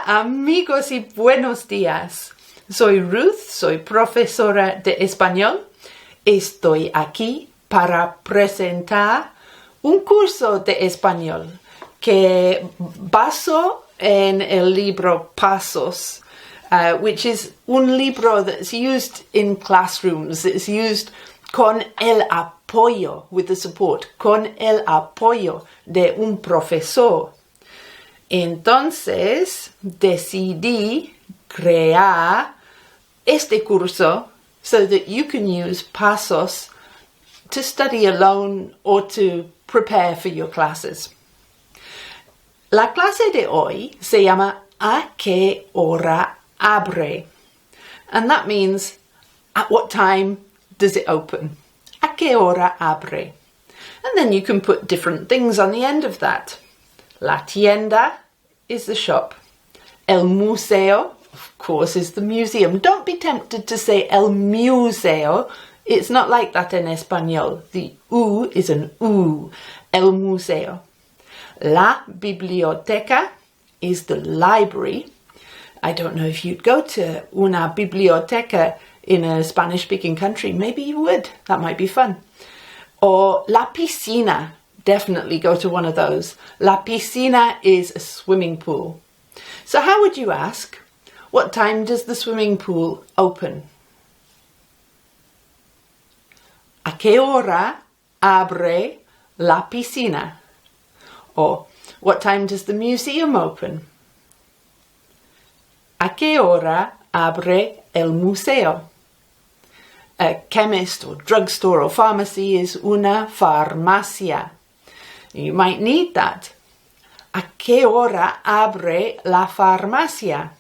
Hola amigos y buenos días. Soy Ruth, soy profesora de español. Estoy aquí para presentar un curso de español que baso en el libro Pasos, which is un libro that's used in classrooms. It's used con el apoyo, with the support, con el apoyo de un profesor. Entonces decidí crear este curso so that you can use Pasos to study alone or to prepare for your classes. La clase de hoy se llama ¿A qué hora abre? And that means at what time does it open? ¿A qué hora abre? And then you can put different things on the end of that. La tienda is the shop. El museo, of course, is the museum. Don't be tempted to say el museo. It's not like that in español. The U is an U. El museo. La biblioteca is the library. I don't know if you'd go to una biblioteca in a Spanish-speaking country. Maybe you would. That might be fun. Or la piscina. Definitely go to one of those. La piscina is a swimming pool. So how would you ask? What time does the swimming pool open? ¿A qué hora abre la piscina? Or what time does the museum open? ¿A qué hora abre el museo? A chemist or drugstore or pharmacy is una farmacia. You might need that. ¿A qué hora abre la farmacia?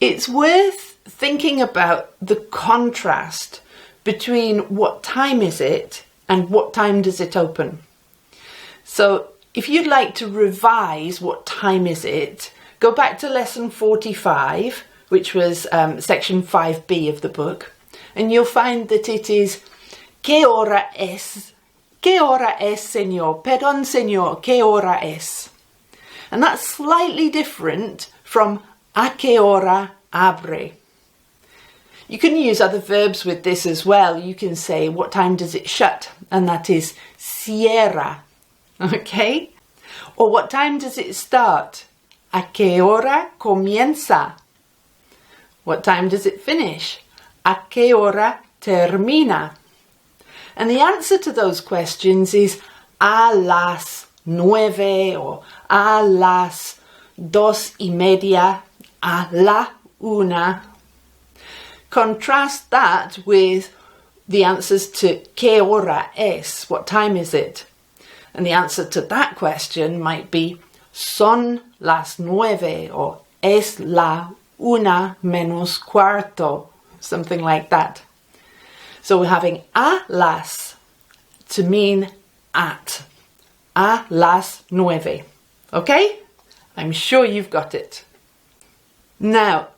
It's worth thinking about the contrast between what time is it and what time does it open. So if you'd like to revise what time is it, go back to lesson 45, which was section 5b of the book, and you'll find that it is ¿Qué hora es? ¿Qué hora es, señor? Perdón, señor, ¿qué hora es? And that's slightly different from ¿A qué hora abre? You can use other verbs with this as well. You can say, what time does it shut? And that is cierra. Okay? Or what time does it start? ¿A qué hora comienza? What time does it finish? ¿A qué hora termina? And the answer to those questions is a las 9 or a las 2:30, a la 1. Contrast that with the answers to ¿Qué hora es? What time is it? And the answer to that question might be son las 9 or es la 1 menos cuarto, something like that. So we're having a las to mean at. A las 9. Okay? I'm sure you've got it. Now,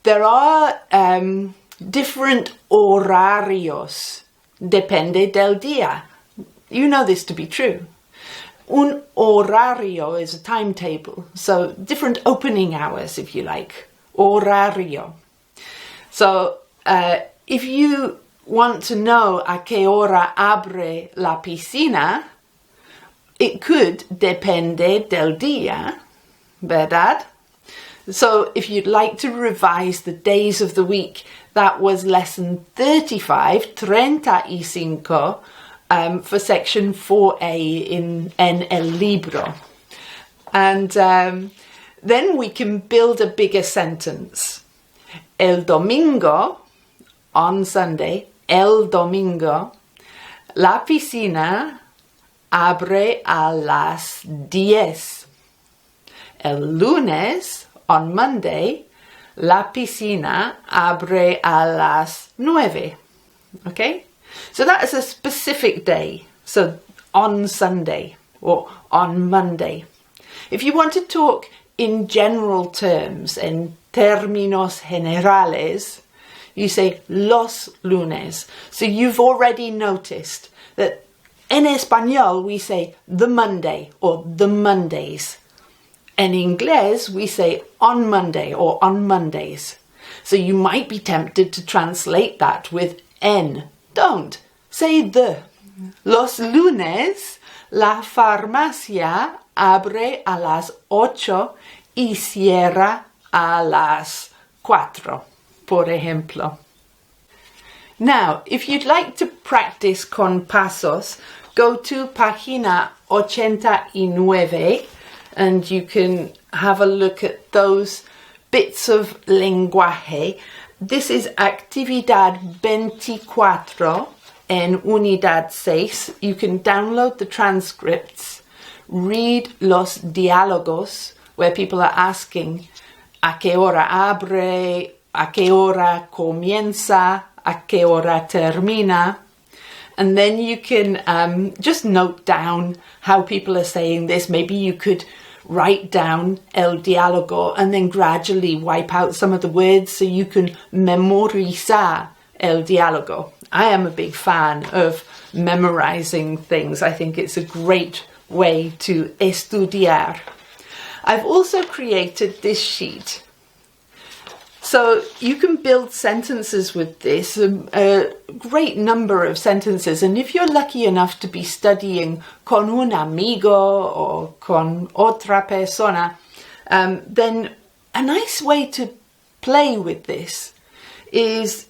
there are different horarios. Depende del día. You know this to be true. Un horario is a timetable. So different opening hours, if you like. Horario. So if you want to know a qué hora abre la piscina, it could depende del día, ¿verdad? So if you'd like to revise the days of the week, that was lesson 35, 35, for section 4a in el libro. And then we can build a bigger sentence. El domingo, on Sunday, el domingo, la piscina abre a las 10. El lunes, on Monday, la piscina abre a las 9. Okay? So that is a specific day. So on Sunday or on Monday. If you want to talk in general terms, en términos generales, you say los lunes. So you've already noticed that en español we say the Monday or the Mondays. In English, we say on Monday or on Mondays. So you might be tempted to translate that with en. Don't. Say the. Los lunes, la farmacia abre a las 8 y cierra a las 4, por ejemplo. Now, if you'd like to practice con pasos, go to página 89 and you can have a look at those bits of lenguaje. This is actividad 24 en unidad 6. You can download the transcripts, read los diálogos, where people are asking a qué hora abre, a qué hora comienza, a qué hora termina. And then you can just note down how people are saying this. Maybe you could write down el diálogo and then gradually wipe out some of the words so you can memorizar el diálogo. I am a big fan of memorizing things. I think it's a great way to estudiar. I've also created this sheet. So you can build sentences with this, a great number of sentences. And if you're lucky enough to be studying con un amigo or con otra persona, then a nice way to play with this is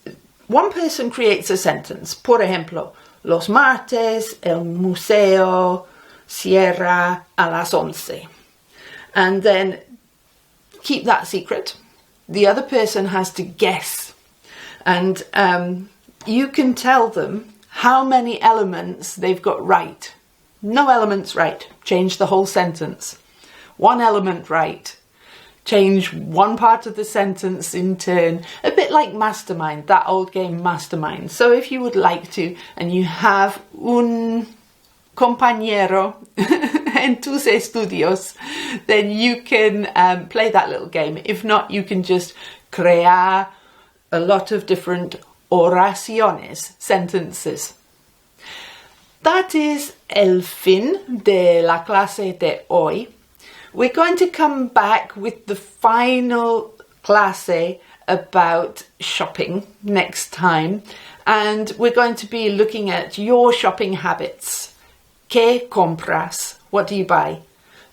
one person creates a sentence. Por ejemplo, los martes el museo cierra a las 11. And then keep that secret. The other person has to guess, and you can tell them how many elements they've got right. No elements right, change the whole sentence. One element right, change one part of the sentence in turn. A bit like Mastermind, that old game Mastermind. So if you would like to, and you have un compañero en tus estudios, then you can play that little game. If not, you can just crear a lot of different oraciones, sentences. That is el fin de la clase de hoy. We're going to come back with the final clase about shopping next time, and we're going to be looking at your shopping habits. ¿Qué compras? What do you buy?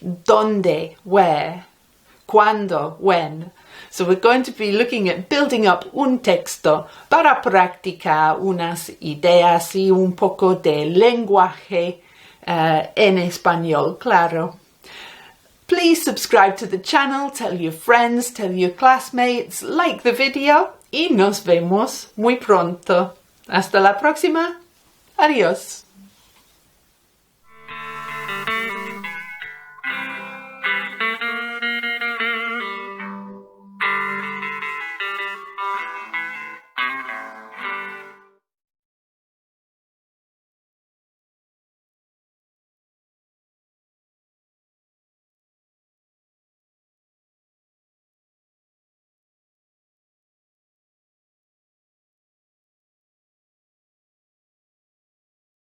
¿Dónde? Where? ¿Cuándo? When? So we're going to be looking at building up un texto para practicar unas ideas y un poco de lenguaje en español, claro. Please subscribe to the channel, tell your friends, tell your classmates, like the video y nos vemos muy pronto. Hasta la próxima. Adiós.